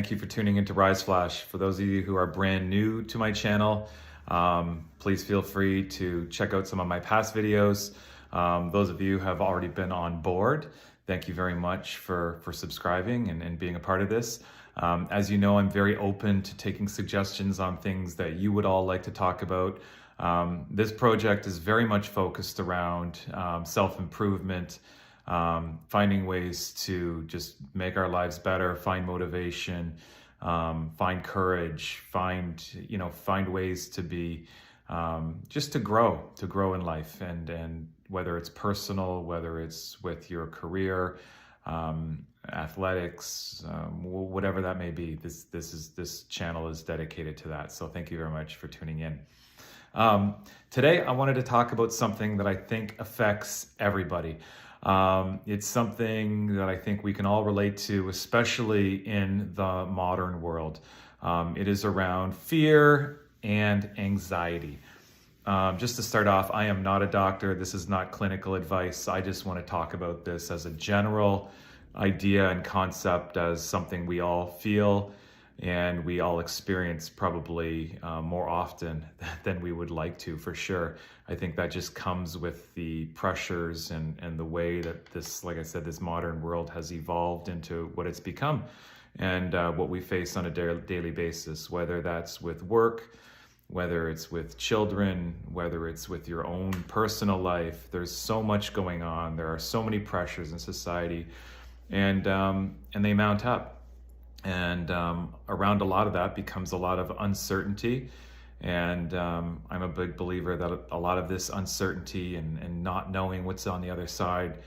thank you for tuning into Rise Flash. For those of you who are brand new to my channel, please feel free to check out some of my past videos. Those of you who have already been on board, thank you very much for subscribing and being a part of this. As you know, I'm very open to taking suggestions on things that you would all like to talk about. This project is very much focused around self-improvement, finding ways to just make our lives better, find motivation, find courage, find ways to be, just to grow in life, and whether it's personal, whether it's with your career, athletics, whatever that may be, this channel is dedicated to that. So thank you very much for tuning in. Today I wanted to talk about something that I think affects everybody. It's something that I think we can all relate to, especially in the modern world. It is around fear and anxiety. Just to start off, I am not a doctor. This is not clinical advice. I just want to talk about this as a general idea and concept, as something we all feel and we all experience probably more often than we would like to, for sure. I think that just comes with the pressures and the way that this, like I said, this modern world has evolved into what it's become, and what we face on a daily basis, whether that's with work, whether it's with children, whether it's with your own personal life. There's so much going on. There are so many pressures in society, and they mount up. And around a lot of that becomes a lot of uncertainty. And I'm a big believer that a lot of this uncertainty and not knowing what's on the other side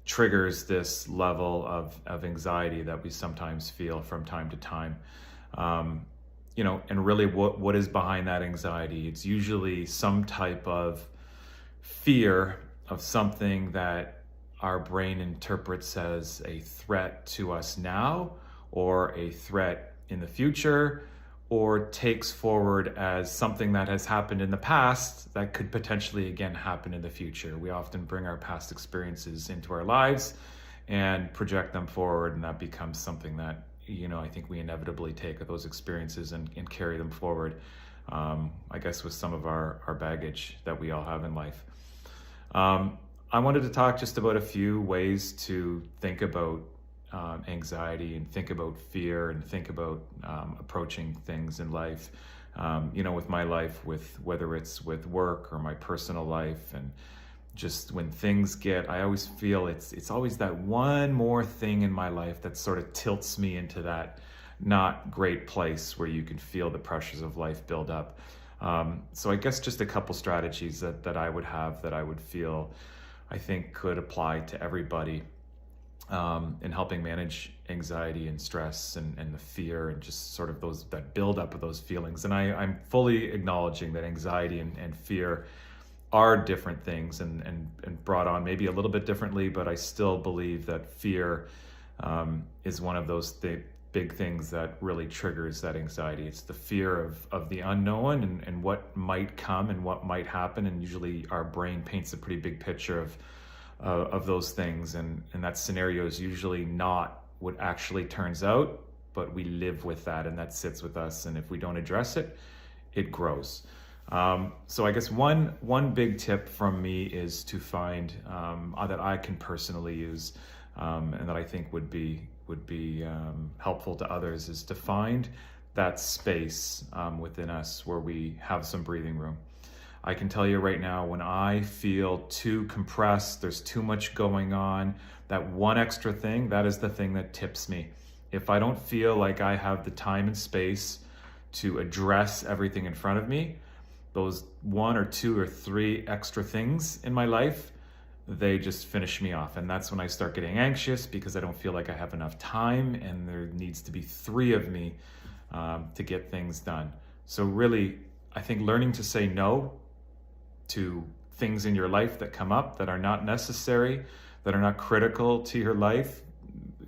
triggers this level of anxiety that we sometimes feel from time to time. And really what is behind that anxiety? It's usually some type of fear of something that our brain interprets as a threat to us now, or a threat in the future, or takes forward as something that has happened in the past that could potentially again happen in the future. We often bring our past experiences into our lives and project them forward, and that becomes something that I think we inevitably take those experiences and carry them forward, I guess with some of our baggage that we all have in life. I wanted to talk just about a few ways to think about anxiety and think about fear and think about approaching things in life, with my life, with whether it's with work or my personal life. And just when things I always feel it's always that one more thing in my life that sort of tilts me into that not great place where you can feel the pressures of life build up. So I guess just a couple strategies that I would have, that I would feel I think could apply to everybody in helping manage anxiety and stress and the fear and just sort of that build up of those feelings. And I'm fully acknowledging that anxiety and fear are different things and brought on maybe a little bit differently, but I still believe that fear is one of those big things that really triggers that anxiety. It's the fear of the unknown and what might come and what might happen, and usually our brain paints a pretty big picture of those things, and that scenario is usually not what actually turns out, but we live with that, and that sits with us, and if we don't address it, it grows. So I guess one big tip from me is to find that I can personally use, and that I think would be helpful to others, is to find that space within us where we have some breathing room. I can tell you right now, when I feel too compressed, there's too much going on, that one extra thing, that is the thing that tips me. If I don't feel like I have the time and space to address everything in front of me, those one or two or three extra things in my life, they just finish me off. And that's when I start getting anxious, because I don't feel like I have enough time, and there needs to be three of me to get things done. So really, I think learning to say no to things in your life that come up that are not necessary, that are not critical to your life,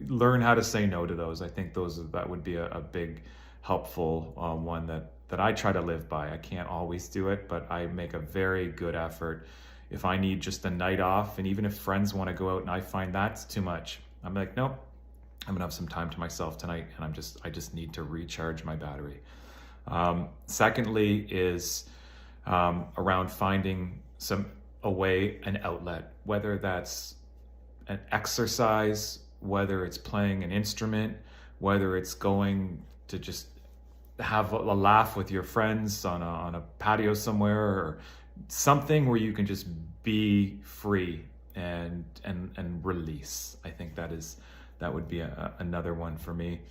learn how to say no to those. I think that would be a big helpful one that I try to live by. I can't always do it, but I make a very good effort. If I need just a night off, and even if friends want to go out and I find that's too much, I'm like, nope, I'm gonna have some time to myself tonight, and I just need to recharge my battery. Secondly is around finding an outlet, whether that's an exercise, whether it's playing an instrument, whether it's going to just have a laugh with your friends on a patio somewhere, or something where you can just be free and release. I think that would be another one for me.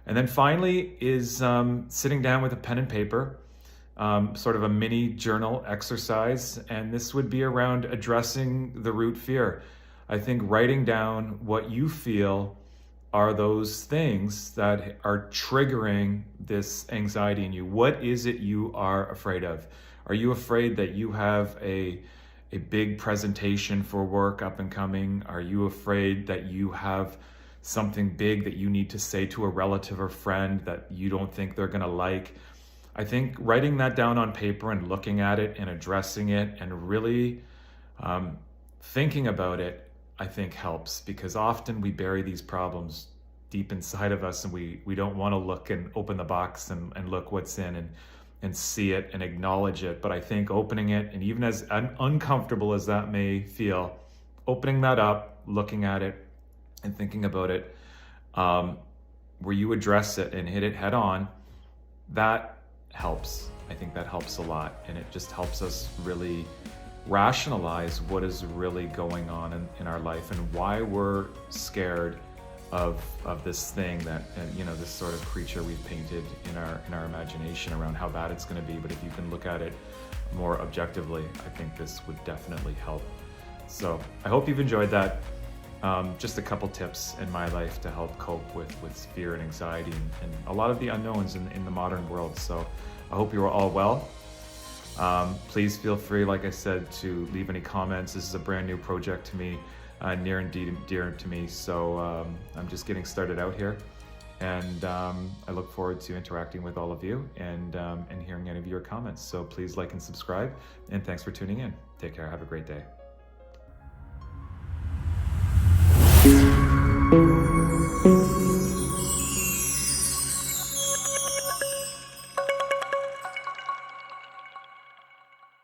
And then finally is sitting down with a pen and paper, sort of a mini journal exercise. And this would be around addressing the root fear. I think writing down what you feel are those things that are triggering this anxiety in you. What is it you are afraid of? Are you afraid that you have a big presentation for work up and coming? Are you afraid that you have something big that you need to say to a relative or friend that you don't think they're gonna like? I think writing that down on paper and looking at it and addressing it and really thinking about it, I think helps, because often we bury these problems deep inside of us, and we don't want to look and open the box and look what's in and see it and acknowledge it. But I think opening it, and even as uncomfortable as that may feel, opening that up, looking at it and thinking about it, where you address it and hit it head on, that helps. I think that helps a lot, and it just helps us really rationalize what is really going on in our life and why we're scared of this thing that, this sort of creature we've painted in our imagination around how bad it's going to be. But if you can look at it more objectively, I think this would definitely help. So I hope you've enjoyed that. Just a couple tips in my life to help cope with fear and anxiety and a lot of the unknowns in the modern world. So I hope you're all well. Please feel free, like I said, to leave any comments. This is a brand new project to me, near and dear to me. So I'm just getting started out here, and I look forward to interacting with all of you and hearing any of your comments. So please like and subscribe, and thanks for tuning in. Take care. Have a great day.